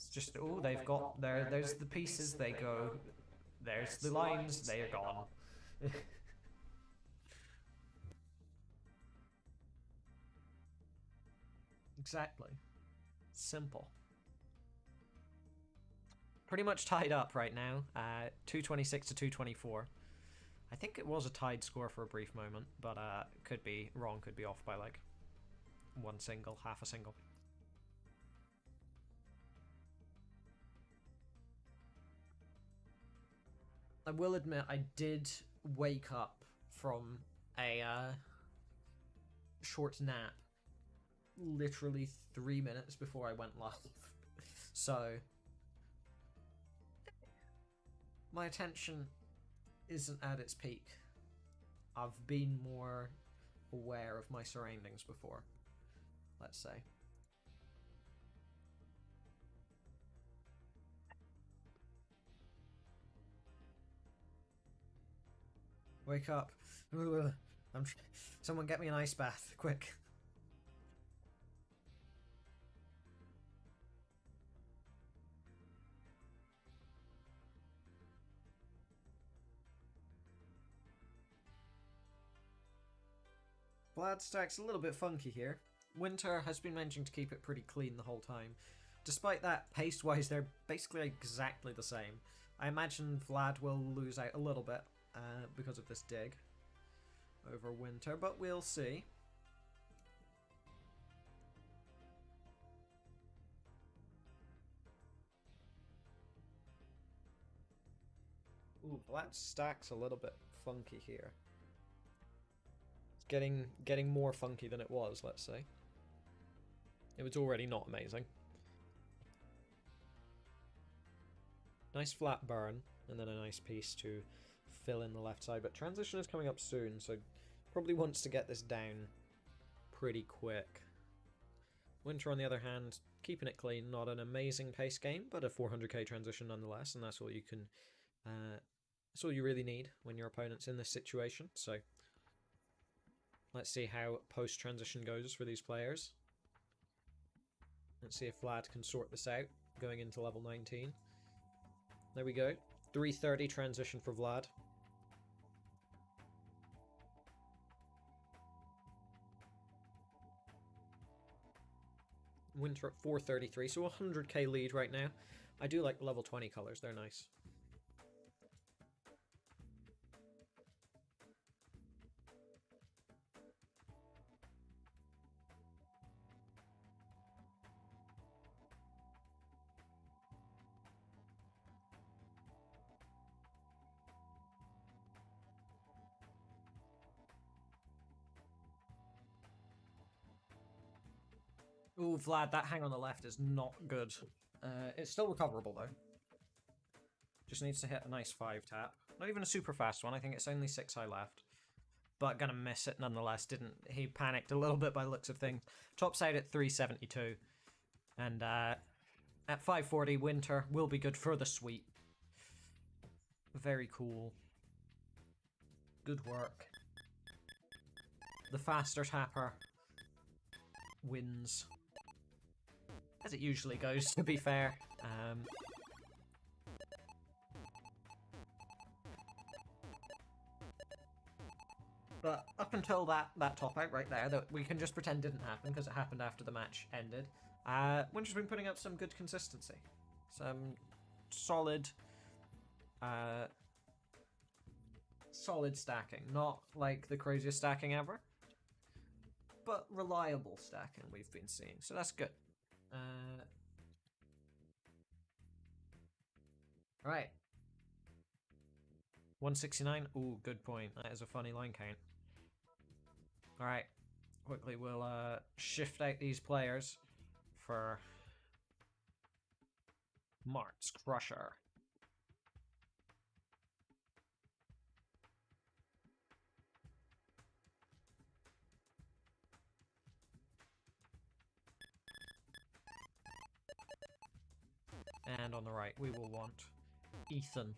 It's just, oh, they've got, there's the pieces, they go, there's the lines, they are gone. Exactly. Simple. Pretty much tied up right now, 226 to 224. I think it was a tied score for a brief moment, but could be wrong, could be off by like one single, half a single. I will admit I did wake up from a short nap literally 3 minutes before I went live. So my attention isn't at its peak. I've been more aware of my surroundings before, let's say. Wake up. Someone get me an ice bath, quick. Vlad stack's a little bit funky here. Winter has been managing to keep it pretty clean the whole time. Despite that, pace-wise, they're basically exactly the same. I imagine Vlad will lose out a little bit because of this dig over Winter, but we'll see. Ooh, Vlad stack's a little bit funky here. It's getting more funky than it was, let's say. It was already not amazing. Nice flat burn, and then a nice piece to fill in the left side, but transition is coming up soon, so probably wants to get this down pretty quick. Winter, on the other hand, keeping it clean, not an amazing pace game, but a 400k transition nonetheless, and that's all you can, that's all you really need when your opponent's in this situation. So let's see how post-transition goes for these players. Let's see if Vlad can sort this out going into level 19. There we go. 330 transition for Vlad. Winter at 433, so 100k lead right now. I do like level 20 colours, they're nice. Ooh, Vlad, that hang on the left is not good. It's still recoverable, though. Just needs to hit a nice 5 tap. Not even a super fast one, I think it's only 6 high left. But gonna miss it nonetheless, didn't he? Panicked a little bit by the looks of things. Tops out at 372. And at 540, Winter will be good for the sweep. Very cool. Good work. The faster tapper wins. As it usually goes, to be fair. But up until that top out right there, that we can just pretend didn't happen because it happened after the match ended, Winter's been putting up some good consistency. Some solid, solid stacking. Not like the craziest stacking ever, but reliable stacking we've been seeing, so that's good. Alright. 169. Ooh, good point. That is a funny line count. Alright. Quickly, we'll shift out these players for Mart's Crusher. And on the right, we will want Ethan.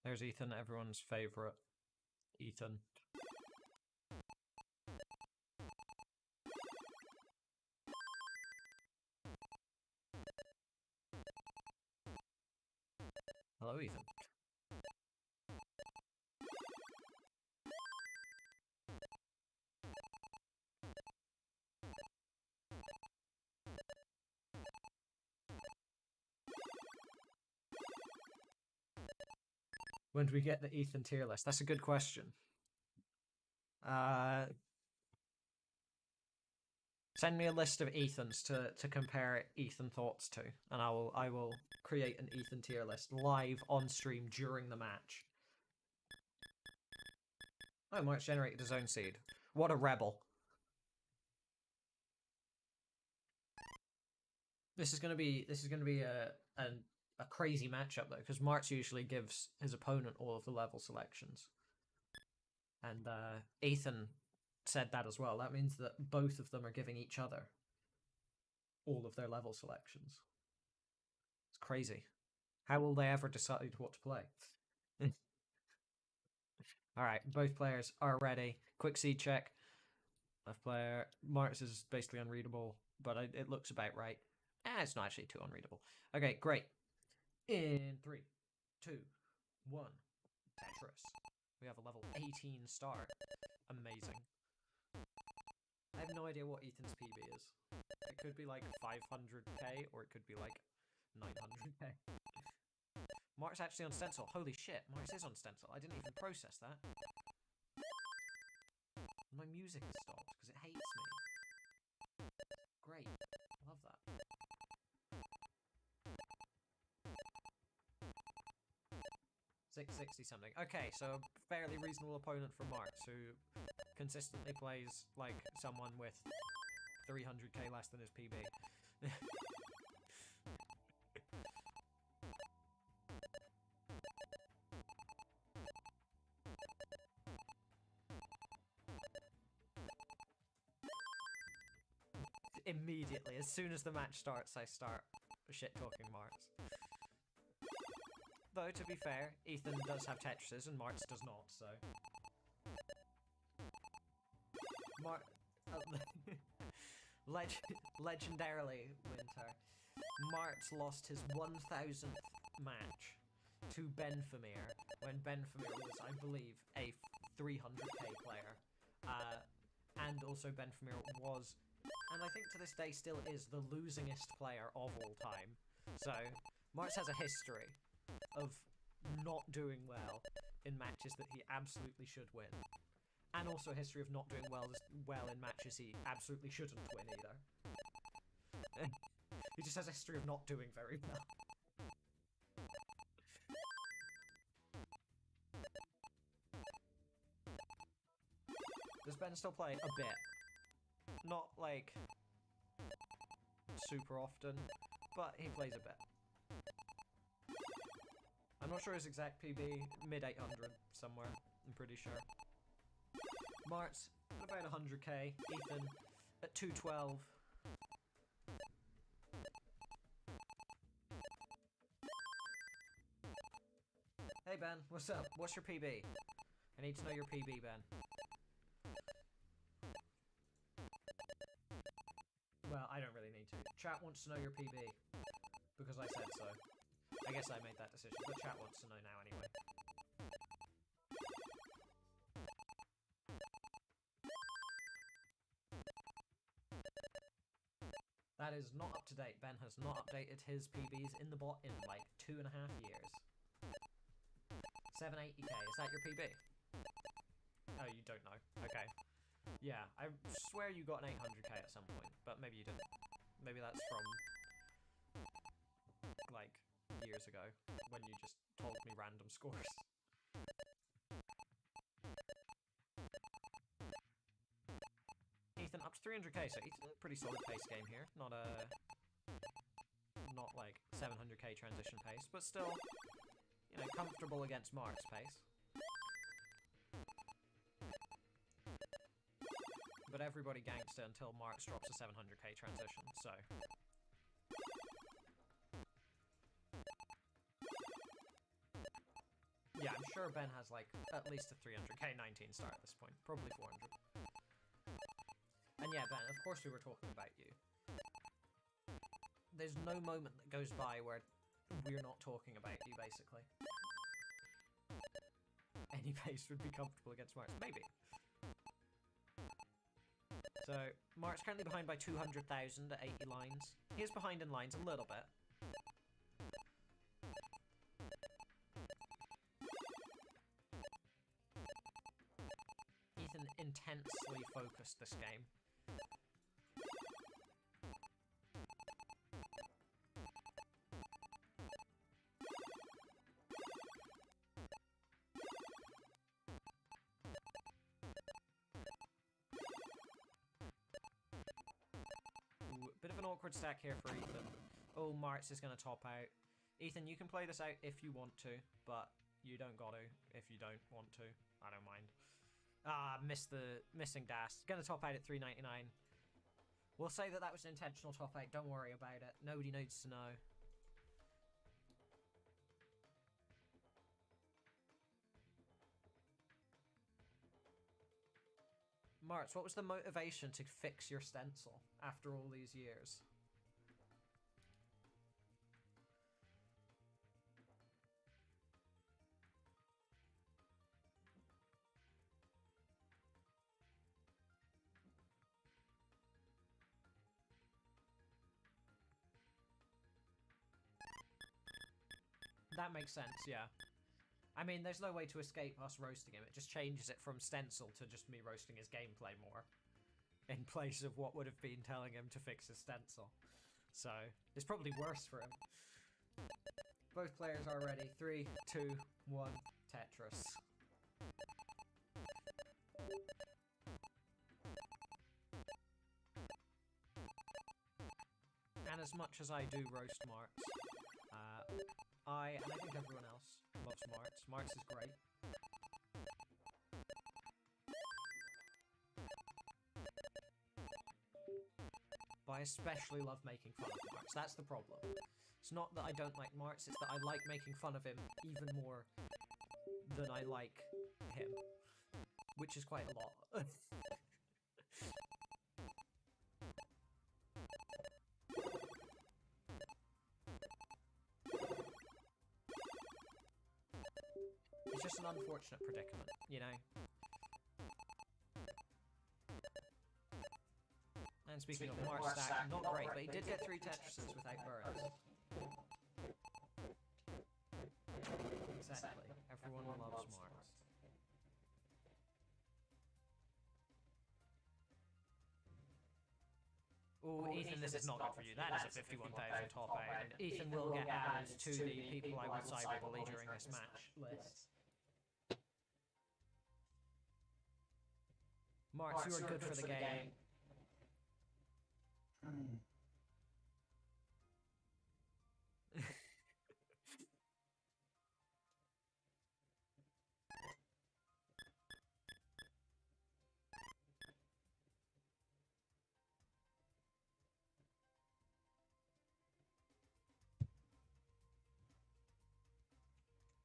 There's Ethan, everyone's favourite. Ethan. Hello, Ethan. When do we get the Ethan tier list? That's a good question. Send me a list of Ethans to compare Ethan thoughts to, and I will create an Ethan tier list live on stream during the match. Oh, Mark's generated his own seed. What a rebel! This is gonna be a crazy matchup though, because Martz usually gives his opponent all of the level selections, and Ethan said that as well. That means that both of them are giving each other all of their level selections. It's crazy. How will they ever decide what to play? All right, both players are ready. Quick seed check. Left player. Martz is basically unreadable, but it looks about right. It's not actually too unreadable. Okay, great. In 3, 2, 1. Tetris. We have a level 18 star. Amazing. I have no idea what Ethan's PB is. It could be like 500k, or it could be like 900k. Mark's actually on stencil. Holy shit, Mark's is on stencil. I didn't even process that. My music has stopped because it hates me. Great. Love that. $660 something. Okay, so a fairly reasonable opponent for Marks, who consistently plays like someone with 300k less than his PB. Immediately, as soon as the match starts, I start shit-talking Marks. Though, to be fair, Ethan does have Tetris's and Martz does not, so... Legendarily, Winter, Martz lost his 1000th match to Benfamir, when Benfamir was, I believe, a 300k player. And also Benfamir was, and I think to this day still is, the losingest player of all time. So, Martz has a history of not doing well in matches that he absolutely should win, and also a history of not doing well in matches he absolutely shouldn't win either. He just has a history of not doing very well. Does Ben still play? A bit. Not like super often, but he plays a bit. I'm not sure his exact PB, mid 800 somewhere, I'm pretty sure. Martz at about 100k, Ethan at 212. Hey Ben, what's up? What's your PB? I need to know your PB, Ben. Well, I don't really need to. Chat wants to know your PB, because I said so. I guess I made that decision, but chat wants to know now anyway. That is not up to date. Ben has not updated his PBs in the bot in like 2.5 years. 780k, is that your PB? Oh, you don't know. Okay. Yeah, I swear you got an 800k at some point, but maybe you didn't. Maybe that's from, like, years ago, when you just told me random scores. Ethan up to 300k, so Ethan, a pretty solid pace game here. Not like 700k transition pace, but still, you know, comfortable against Mark's pace. But everybody gangster until Marks drops a 700k transition, so... Yeah, I'm sure Ben has like at least a 300k 19 star at this point, probably 400. And yeah, Ben, of course we were talking about you. There's no moment that goes by where we're not talking about you, basically. Any base would be comfortable against Marks. Maybe. So, Mark's currently behind by 200,000 at 80 lines. He is behind in lines a little bit. Ethan intensely focused this game. Bit of an awkward stack here for Ethan. Oh, Martz is going to top out. Ethan, you can play this out if you want to, but you don't got to if you don't want to. I don't mind. Ah, missing dash. Going to top out at 399. We'll say that that was an intentional top out. Don't worry about it. Nobody needs to know. Martz, what was the motivation to fix your stencil after all these years? That makes sense, yeah. I mean, there's no way to escape us roasting him. It just changes it from stencil to just me roasting his gameplay more. In place of what would have been telling him to fix his stencil. So, it's probably worse for him. Both players are ready. 3, 2, 1, Tetris. And as much as I do roast Marks, and I think everyone else loves Marks. Marks is great. But I especially love making fun of Marks. That's the problem. It's not that I don't like Marks, it's that I like making fun of him even more than I like him. Which is quite a lot. It's just an unfortunate predicament, you know? And speaking of Mark's stack, not great, but he did get 3 Tetris's without burns. Exactly. Everyone loves Marks. Oh, Ethan, this is not good for you. That is a 51,000 top out, and Ethan will get added to the people I would cyberbully during this match list. Marks, you are good for the game.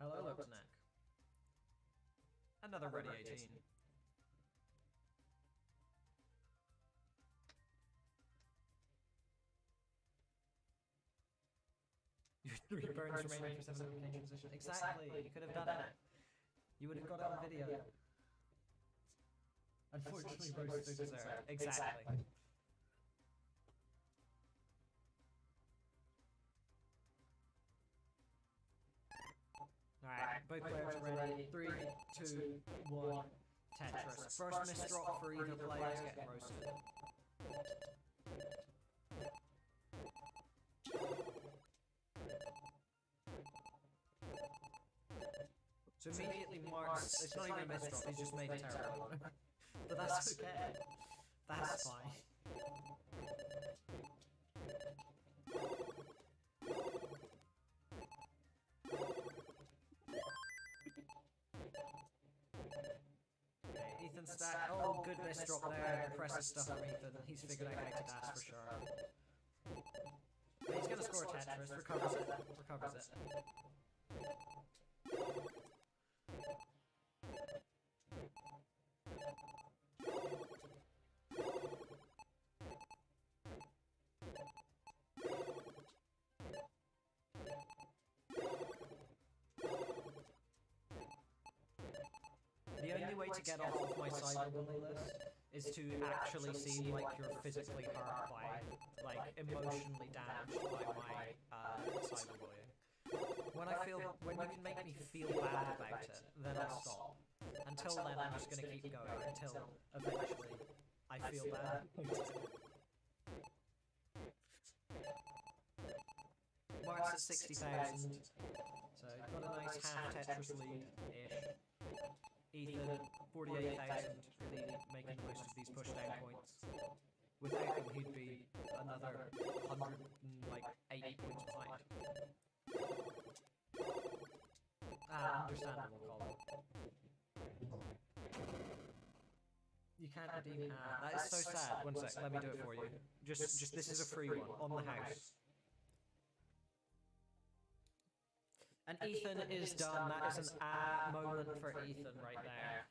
Hello, Lopsnack. Another ready 18. Your 3 burns remaining for 700k transition. Exactly, you could have done it. You would have got it on video. Unfortunately, roasted dessert. Exactly. Alright, both players are ready. 3, 2, 1, Tetris. First miss drop for either player is getting roasted. So immediately Marks, it's not even a miss drop, he's just made a terrible one. But that's okay. That's fine. Okay, Ethan stack. Oh, good miss drop there. Impressive stuff from Ethan. He's figured out how to dash for sure. But he's gonna score a Tetris, recovers it. way to get off of my cyberbully list is to actually seem like you're physically hurt by, like, emotionally damaged by my cyberbullying. When you can make me feel bad about it, then I'll stop. Until then, I'm just going to keep going until eventually I feel bad. Mark's at 60,000, so got a nice half Tetris lead-ish. Ethan, 48,000, really making the most of these pushdown points. Without them, he'd be another 180 points behind. Understandable, Colin. You can't redeem that is so sad. One sec, let me do it for you. Just this is a free one, on the house. And Ethan is done. That is an moment for Ethan right there.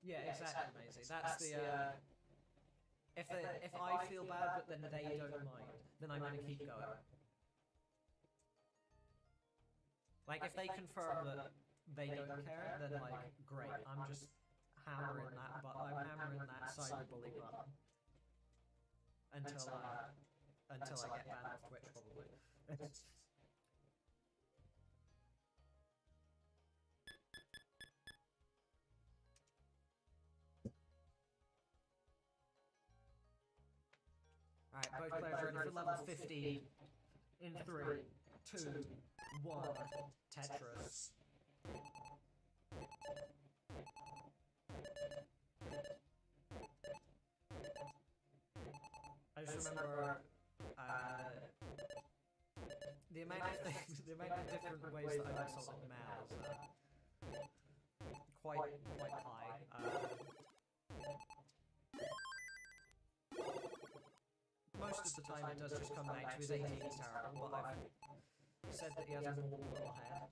Yeah, exactly, Maisie. That's the if I feel bad but then they don't mind, then I'm gonna keep going. Like if they confirm that they don't care, then like great. I'm just hammering that cyberbully button until I get banned off Twitch probably. Alright, both players ready for level 15. In 3, 2, 1, Tetris. I just remember the amount of things, the amount of different ways that I've insulted Mal is quite high. Most of the time it does just come down to his 18 is terrible, but I've said that he has a more little head.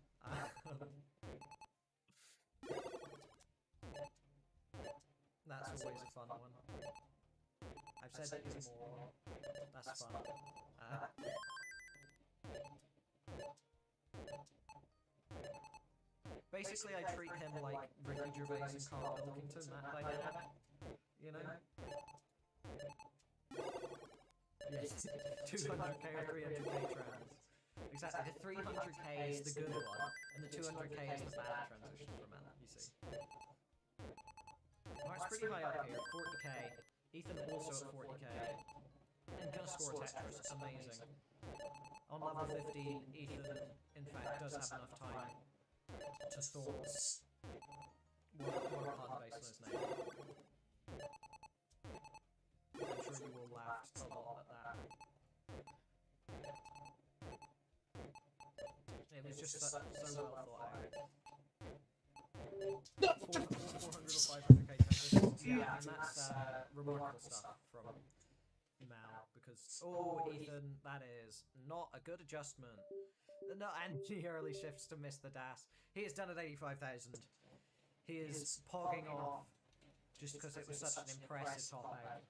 That's always a fun one. I've said that he's more. That's fun. Basically, I treat him like Ricky Gervais and Carl Pilkington, that dynamic. You know? Yes, 200k or 300k trans. Exactly, the 300k is the good one, and the 200k is the bad transition for men, you see. Mark's pretty high up here, 40k. Ethan also at 40k. And gonna score Tetris, amazing. On level 15, Ethan, in fact, does have enough time to thoughts. Work hard based on his name. I'm sure you will laugh a lot at that. It was just so well thought out. 400 or 500k transitions. Yeah, and that's remarkable stuff from Mal, because, oh, Ethan, that is not a good adjustment. No, and he early shifts to miss the dash. He is done at 85,000. He is pogging off just because it was such an impressive top out.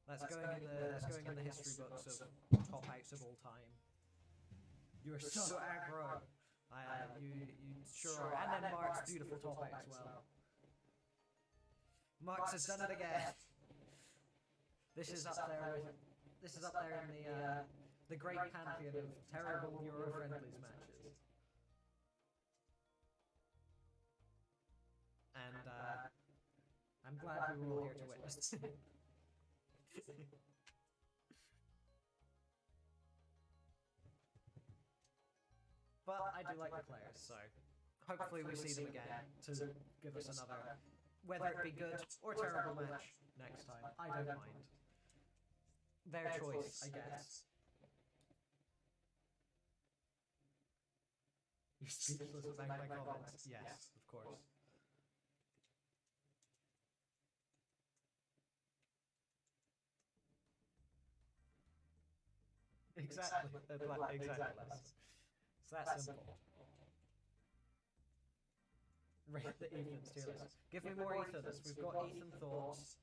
That's going in the history books of top outs of all time. You are so aggro. You sure are. And then Mark's beautiful top out as well. Marx has done it again. This is up there in the great pantheon of terrible Euro Friendlies matches. And I'm glad we were all here to witness. But I do like the players, so hopefully we see them again to give us another, whether it be good or terrible match next time. I don't mind. Their choice, I guess. You speechless without my comments? Yes, of course. Exactly. Exactly. It's that simple. Rate the Ethan's tier list. Give me more Ethans. We've got Ethan Thoughts.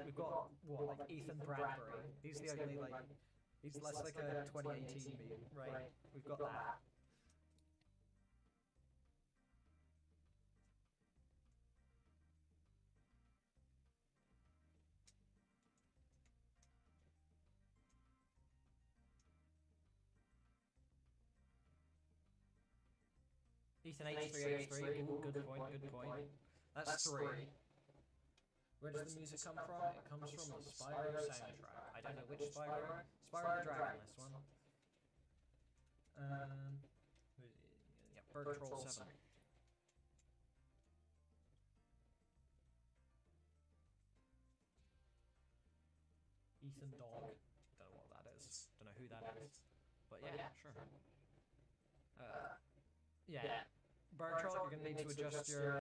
We've got what, like Ethan Bradbury. He's the only like. He's less like a 2018 meme, right? We've got that. Ethan H3H3, ooh, good point, good point. That's 3. Where does the music come from? It comes from the Spyro soundtrack. I don't know which Spyro. Spyro the Dragon, this one. Yeah, Bird Troll 7. Ethan Dog. Don't know what that is. Don't know who that is. But yeah, sure. Yeah. Bird Troll, you're going to need to adjust your